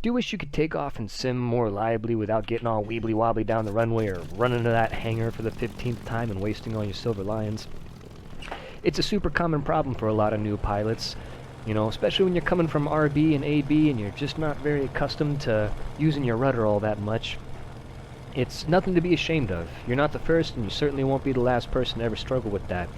Do you wish you could take off and sim more reliably without getting all weebly wobbly down the runway or running into that hangar for the 15th time and wasting all your silver lions? It's a super common problem for a lot of new pilots, you know, especially when you're coming from RB and AB and you're just not very accustomed to using your rudder all that much. It's nothing to be ashamed of. You're not the first, and you certainly won't be the last person to ever struggle with that.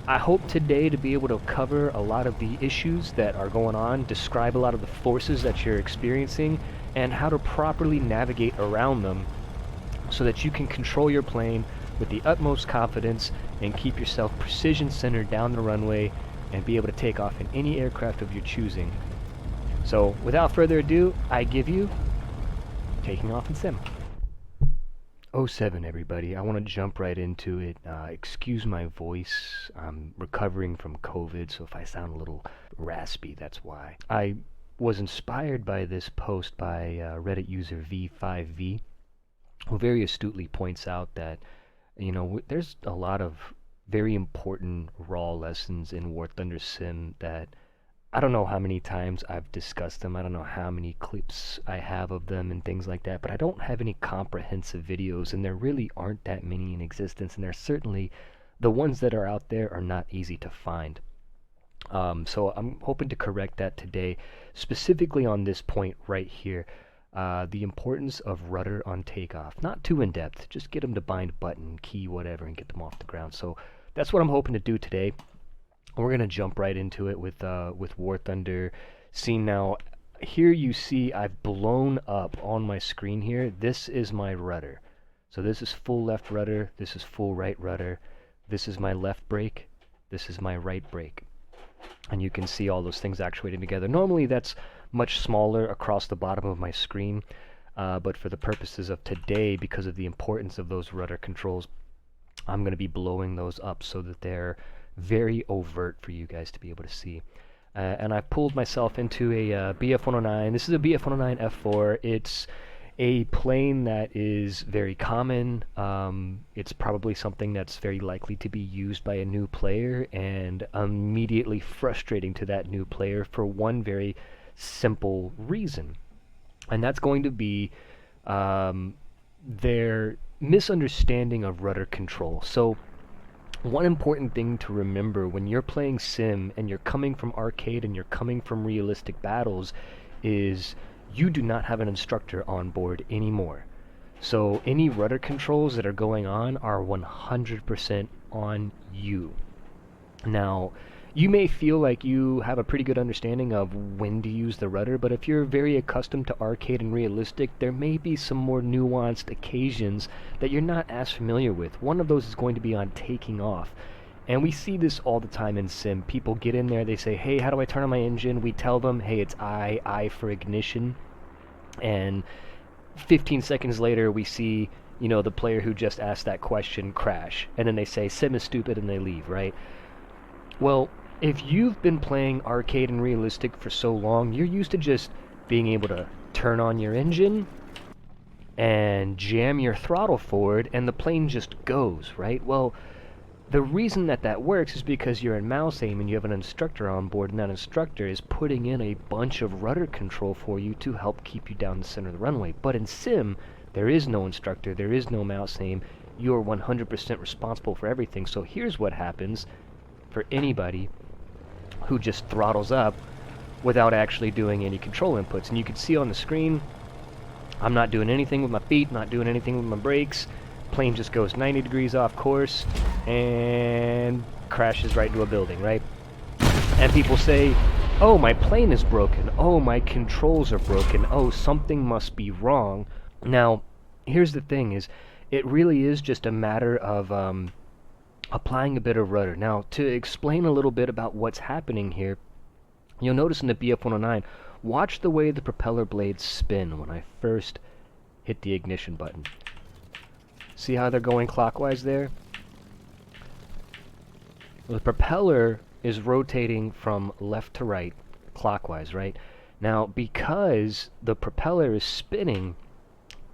I hope today to be able to cover a lot of the issues that are going on, describe a lot of the forces that you're experiencing, and how to properly navigate around them so that you can control your plane with the utmost confidence and keep yourself precision-centered down the runway and be able to take off in any aircraft of your choosing. So, without further ado, I give you Taking Off in Sim. 07, everybody. I want to jump right into it. Excuse my voice. I'm recovering from COVID, so if I sound a little raspy, that's why. I was inspired by this post by Reddit user V5V, who very astutely points out that, you know, there's a lot of very important raw lessons in War Thunder Sim that I don't know how many times I've discussed them. I don't know how many clips I have of them and things like that, but I don't have any comprehensive videos, and there really aren't that many in existence, and there's certainly the ones that are out there are not easy to find. So I'm hoping to correct that today, specifically on this point right here, the importance of rudder on takeoff. Not too in-depth, just get them to bind button, key, whatever, and get them off the ground. So that's what I'm hoping to do today. We're going to jump right into it with War Thunder. See now, here you see I've blown up on my screen here. This is my rudder. So this is full left rudder, this is full right rudder, this is my left brake, this is my right brake. And you can see all those things actuating together. Normally that's much smaller across the bottom of my screen, but for the purposes of today, because of the importance of those rudder controls, I'm going to be blowing those up so that they're very overt for you guys to be able to see. And I pulled myself into a BF-109. This is a BF-109 F4. It's a plane that is very common. It's probably something that's very likely to be used by a new player, and immediately frustrating to that new player for one very simple reason. And that's going to be their misunderstanding of rudder control. So one important thing to remember when you're playing sim and you're coming from arcade and you're coming from realistic battles is you do not have an instructor on board anymore. So any rudder controls that are going on are 100% on you. Now, you may feel like you have a pretty good understanding of when to use the rudder, but if you're very accustomed to arcade and realistic, there may be some more nuanced occasions that you're not as familiar with. One of those is going to be on taking off. And we see this all the time in sim. People get in there, they say, hey, how do I turn on my engine? We tell them, hey, it's I for ignition. And 15 seconds later, we see, you know, the player who just asked that question crash. And then they say, sim is stupid, and they leave, right? Well, if you've been playing arcade and realistic for so long, you're used to just being able to turn on your engine and jam your throttle forward and the plane just goes, right? Well, the reason that that works is because you're in mouse aim and you have an instructor on board, and that instructor is putting in a bunch of rudder control for you to help keep you down the center of the runway. But in sim, there is no instructor, there is no mouse aim. You are 100% responsible for everything. So here's what happens for anybody who just throttles up without actually doing any control inputs. And you can see on the screen, I'm not doing anything with my feet, not doing anything with my brakes. Plane just goes 90 degrees off course and crashes right into a building, right? And people say, oh, my plane is broken. Oh, my controls are broken. Oh, something must be wrong. Now, here's the thing is, it really is just a matter of applying a bit of rudder. Now, to explain a little bit about what's happening here, you'll notice in the BF-109, watch the way the propeller blades spin when I first hit the ignition button. See how they're going clockwise there? The propeller is rotating from left to right, clockwise, right? Now, because the propeller is spinning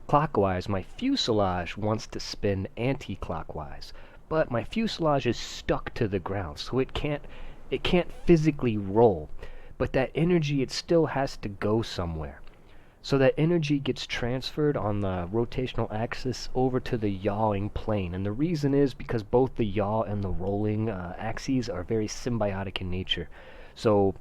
clockwise, my fuselage wants to spin anti-clockwise. But my fuselage is stuck to the ground, so it can't physically roll. But that energy, it still has to go somewhere. So that energy gets transferred on the rotational axis over to the yawing plane. And the reason is because both the yaw and the rolling axes are very symbiotic in nature. So,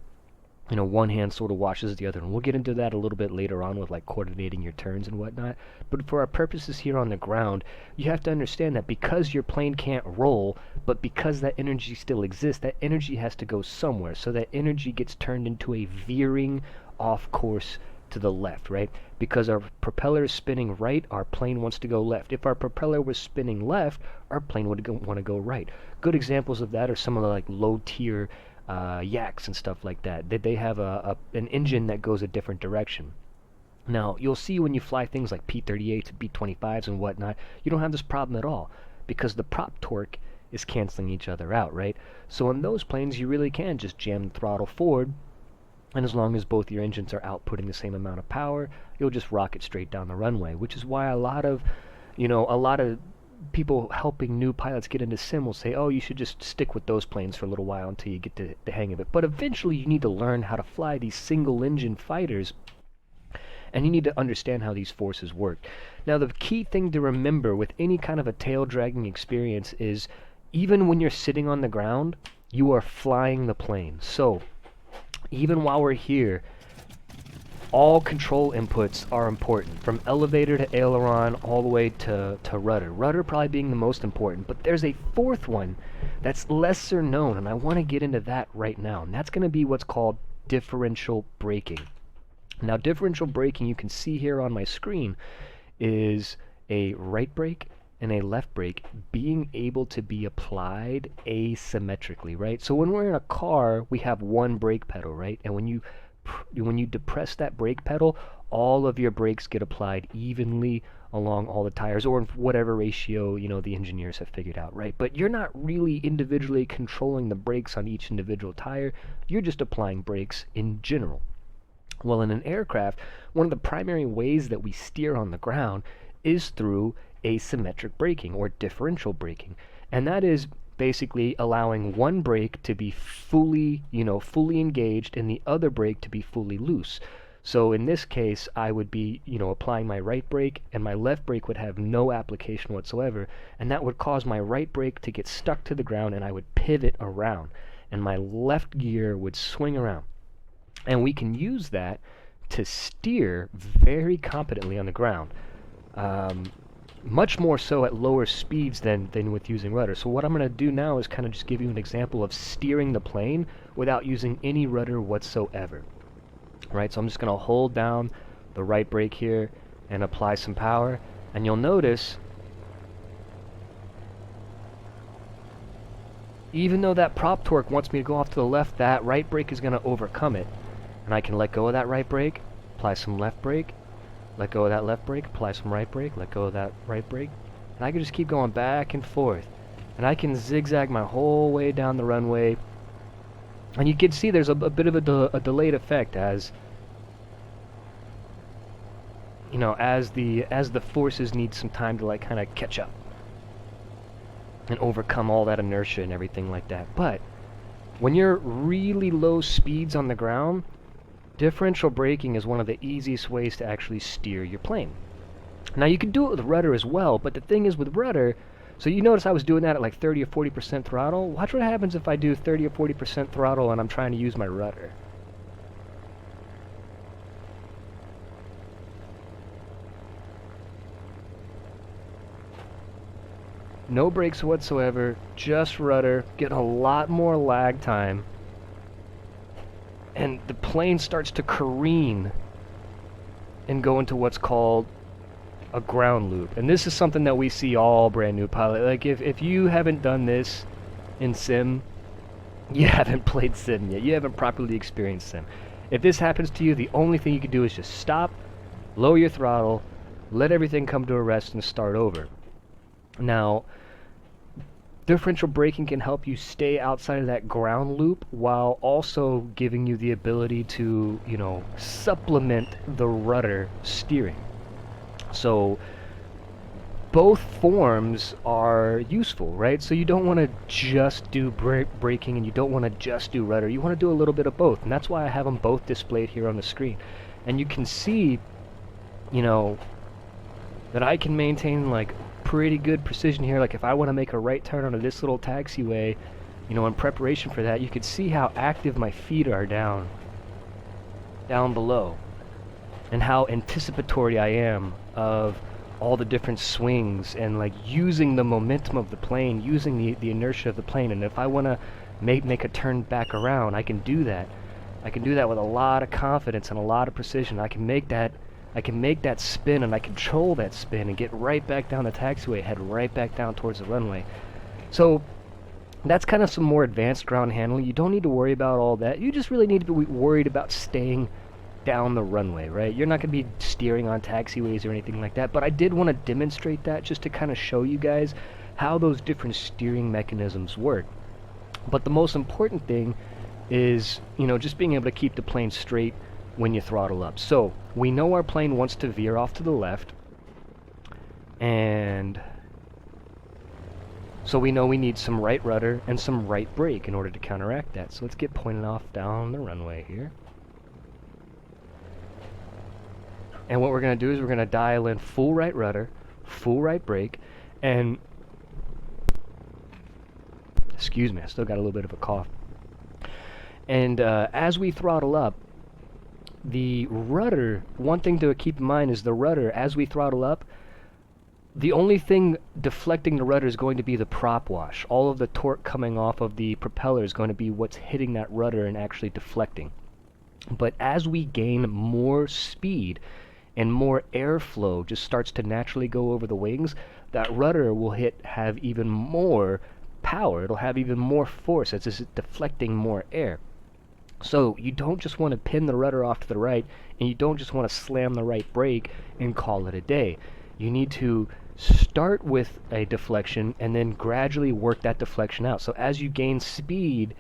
one hand sort of washes the other. And we'll get into that a little bit later on with like coordinating your turns and whatnot. But for our purposes here on the ground, you have to understand that because your plane can't roll, but because that energy still exists, that energy has to go somewhere. So that energy gets turned into a veering off course to the left, right? Because our propeller is spinning right, our plane wants to go left. If our propeller was spinning left, our plane would want to go right. Good examples of that are some of the like low tier yaks and stuff like that. They have an engine that goes a different direction. Now, you'll see when you fly things like P-38s and B-25s and whatnot, you don't have this problem at all because the prop torque is canceling each other out, right? So in those planes, you really can just jam the throttle forward, and as long as both your engines are outputting the same amount of power, you'll just rocket straight down the runway, which is why a lot of people helping new pilots get into sim will say, oh, you should just stick with those planes for a little while until you get the hang of it. But eventually you need to learn how to fly these single engine fighters, and you need to understand how these forces work. Now the key thing to remember with any kind of a tail dragging experience is even when you're sitting on the ground, you are flying the plane. So even while we're here, all control inputs are important, from elevator to aileron all the way to rudder. Rudder probably being the most important, but there's a fourth one that's lesser known, and I want to get into that right now, and that's going to be what's called differential braking. Now, differential braking, you can see here on my screen, is a right brake and a left brake being able to be applied asymmetrically, right? So when we're in a car, we have one brake pedal, right? And when you depress that brake pedal, all of your brakes get applied evenly along all the tires, or in whatever ratio the engineers have figured out, right? But you're not really individually controlling the brakes on each individual tire. You're just applying brakes in general. Well, in an aircraft, one of the primary ways that we steer on the ground is through asymmetric braking or differential braking, and that is basically allowing one brake to be fully engaged and the other brake to be fully loose. So in this case, I would be, applying my right brake, and my left brake would have no application whatsoever, and that would cause my right brake to get stuck to the ground, and I would pivot around, and my left gear would swing around. And we can use that to steer very competently on the ground. Much more so at lower speeds than with using rudder. So what I'm going to do now is kind of just give you an example of steering the plane without using any rudder whatsoever. Right, so I'm just going to hold down the right brake here and apply some power, and you'll notice even though that prop torque wants me to go off to the left, that right brake is going to overcome it, and I can let go of that right brake, apply some left brake, let go of that left brake, apply some right brake, let go of that right brake, and I can just keep going back and forth, and I can zigzag my whole way down the runway. And you can see there's a bit of a delayed effect as the forces need some time to kind of catch up and overcome all that inertia and everything like that. But when you're really low speeds on the ground, differential braking is one of the easiest ways to actually steer your plane. Now you can do it with rudder as well, but the thing is with rudder, so you notice I was doing that at like 30 or 40% throttle. Watch what happens if I do 30 or 40% throttle and I'm trying to use my rudder. No brakes whatsoever, just rudder, get a lot more lag time, and the plane starts to careen and go into what's called a ground loop. And this is something that we see all brand new pilot. Like if you haven't done this in sim, you haven't played sim yet. You haven't properly experienced sim. If this happens to you, the only thing you can do is just stop, lower your throttle, let everything come to a rest, and start over. Now, differential braking can help you stay outside of that ground loop while also giving you the ability to, supplement the rudder steering. So both forms are useful, right? So you don't want to just do braking and you don't want to just do rudder. You want to do a little bit of both, and that's why I have them both displayed here on the screen. And you can see you know, that I can maintain like pretty good precision here. Like if I want to make a right turn onto this little taxiway, you know, in preparation for that, you can see how active my feet are down below, and how anticipatory I am of all the different swings, and like using the momentum of the plane, using the inertia of the plane. And if I want to make a turn back around, I can do that. I can do that with a lot of confidence and a lot of precision. I can make that spin, and I control that spin and get right back down the taxiway, head right back down towards the runway. So that's kind of some more advanced ground handling. You don't need to worry about all that. You just really need to be worried about staying down the runway, right? You're not going to be steering on taxiways or anything like that, but I did want to demonstrate that just to kind of show you guys how those different steering mechanisms work. But the most important thing is, you know, just being able to keep the plane straight when you throttle up. So we know our plane wants to veer off to the left, and so we know we need some right rudder and some right brake in order to counteract that. So let's get pointed off down the runway here. And what we're going to do is we're going to dial in full right rudder, full right brake, and excuse me, I still got a little bit of a cough. And as we throttle up, the rudder, one thing to keep in mind is the rudder, as we throttle up, the only thing deflecting the rudder is going to be the prop wash. All of the torque coming off of the propeller is going to be what's hitting that rudder and actually deflecting. But as we gain more speed and more airflow just starts to naturally go over the wings, that rudder will have even more power. It'll have even more force as it's deflecting more air. So you don't just want to pin the rudder off to the right, and you don't just want to slam the right brake and call it a day. You need to start with a deflection and then gradually work that deflection out. So as you gain speed,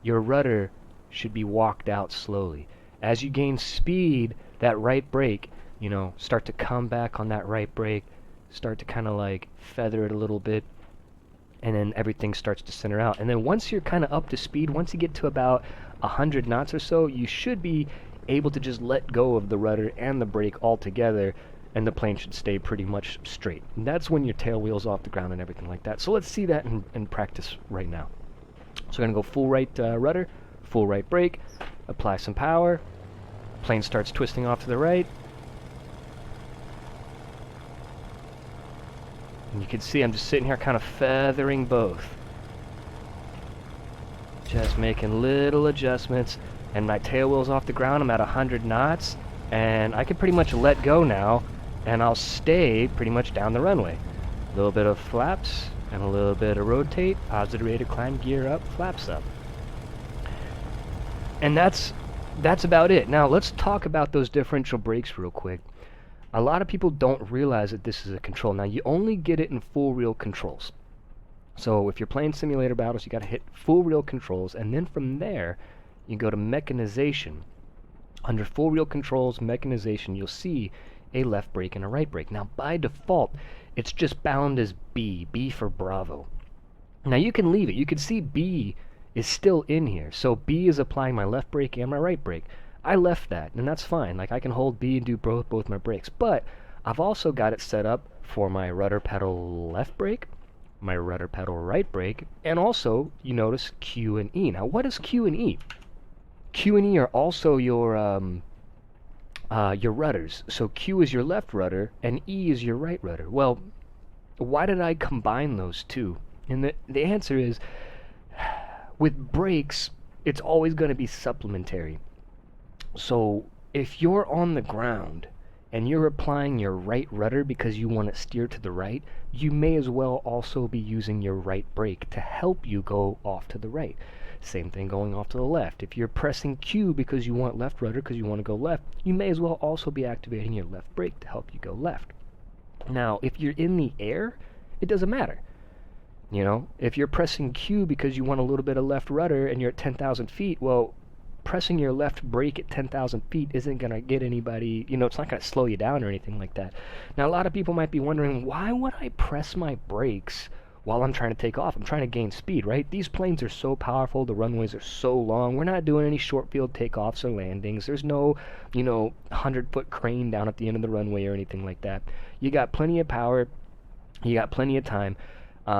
your rudder should be walked out slowly. As you gain speed, that right brake, you know, start to come back on that right brake, start to kind of like feather it a little bit, and then everything starts to center out. And then once you're kind of up to speed, once you get to about 100 knots or so, you should be able to just let go of the rudder and the brake altogether, and the plane should stay pretty much straight. And that's when your tail wheel's off the ground and everything like that. So let's see that in practice right now. So we're going to go full right rudder, full right brake, apply some power, plane starts twisting off to the right. And you can see I'm just sitting here kind of feathering both. Just making little adjustments, and my tail wheel's off the ground. I'm at 100 knots, and I can pretty much let go now, and I'll stay pretty much down the runway. A little bit of flaps, and a little bit of rotate, positive rate of climb, gear up, flaps up. And that's about it. Now let's talk about those differential brakes real quick. A lot of people don't realize that this is a control. Now you only get it in full reel controls. So if you're playing simulator battles, you got to hit full reel controls, and then from there you go to mechanization. Under full reel controls, mechanization, you'll see a left brake and a right brake. Now by default, it's just bound as B for Bravo. Now you can leave it. You can see B is still in here. So B is applying my left brake and my right brake. I left that, and that's fine. Like I can hold B and do both my brakes. But I've also got it set up for my rudder pedal left brake, my rudder pedal right brake, and also you notice Q and E. Now what is Q and E? Q and E are also your rudders. So Q is your left rudder and E is your right rudder. Well, why did I combine those two? And the answer is, with brakes, it's always going to be supplementary. So if you're on the ground and you're applying your right rudder because you want to steer to the right, you may as well also be using your right brake to help you go off to the right. Same thing going off to the left. If you're pressing Q because you want left rudder because you want to go left, you may as well also be activating your left brake to help you go left. Now, if you're in the air, it doesn't matter. You know, if you're pressing Q because you want a little bit of left rudder and you're at 10,000 feet, well, pressing your left brake at 10,000 feet isn't going to get anybody, you know, it's not going to slow you down or anything like that. Now, a lot of people might be wondering, why would I press my brakes while I'm trying to take off. I'm trying to gain speed, right? These planes are so powerful, the runways are so long. We're not doing any short field takeoffs or landings. There's no, 100-foot crane down at the end of the runway or anything like that. You got plenty of power, you got plenty of time.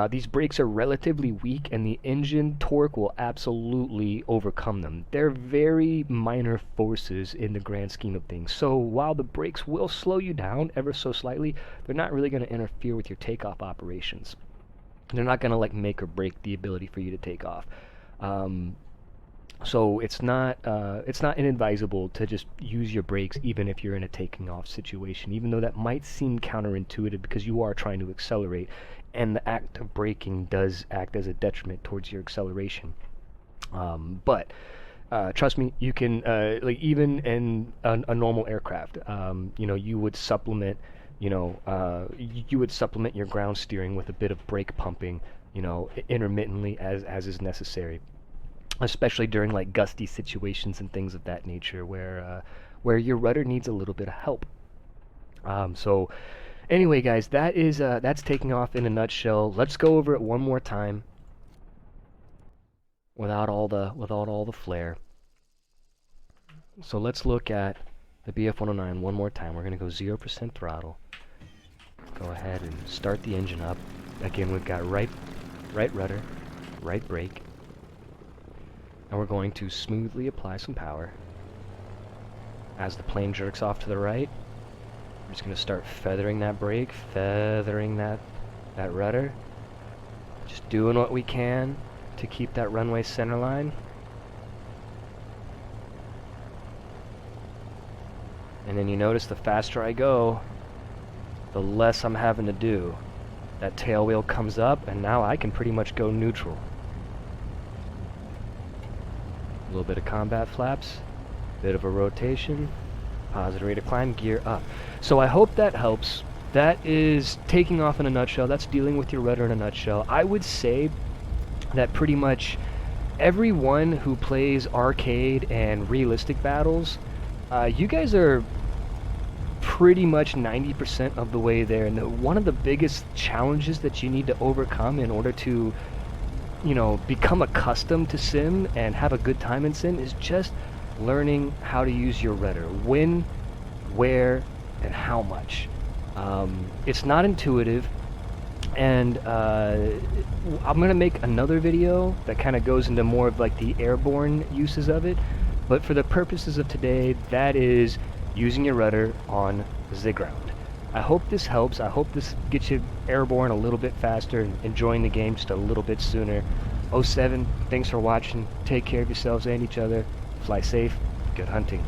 These brakes are relatively weak, and the engine torque will absolutely overcome them. They're very minor forces in the grand scheme of things. So while the brakes will slow you down ever so slightly, they're not really going to interfere with your takeoff operations. They're not going to like make or break the ability for you to take off. So it's not inadvisable to just use your brakes even if you're in a taking off situation, even though that might seem counterintuitive because you are trying to accelerate, and the act of braking does act as a detriment towards your acceleration. But trust me, you can like even in a normal aircraft, you would supplement, you would supplement your ground steering with a bit of brake pumping, intermittently as is necessary, especially during like gusty situations and things of that nature where your rudder needs a little bit of help. So anyway, guys, that's taking off in a nutshell. Let's go over it one more time without all the flair. So let's look at the BF-109 one more time. We're going to go 0% throttle. Go ahead and start the engine up. Again, we've got right rudder, right brake. And we're going to smoothly apply some power. As the plane jerks off to the right, we're just going to start feathering that brake, feathering that rudder. Just doing what we can to keep that runway center line. And then you notice the faster I go, the less I'm having to do. That tail wheel comes up, and now I can pretty much go neutral. A little bit of combat flaps, bit of a rotation, positive rate of climb, gear up. So I hope that helps. That is taking off in a nutshell. That's dealing with your rudder in a nutshell. I would say that pretty much everyone who plays arcade and realistic battles, you guys are pretty much 90% of the way there. And one of the biggest challenges that you need to overcome in order to, become accustomed to sim and have a good time in sim is just learning how to use your rudder. When, where, and how much. It's not intuitive, and I'm going to make another video that kind of goes into more of like the airborne uses of it, but for the purposes of today, that is using your rudder on the ground. I hope this helps. I hope this gets you airborne a little bit faster and enjoying the game just a little bit sooner. 07, thanks for watching. Take care of yourselves and each other. Fly safe. Good hunting.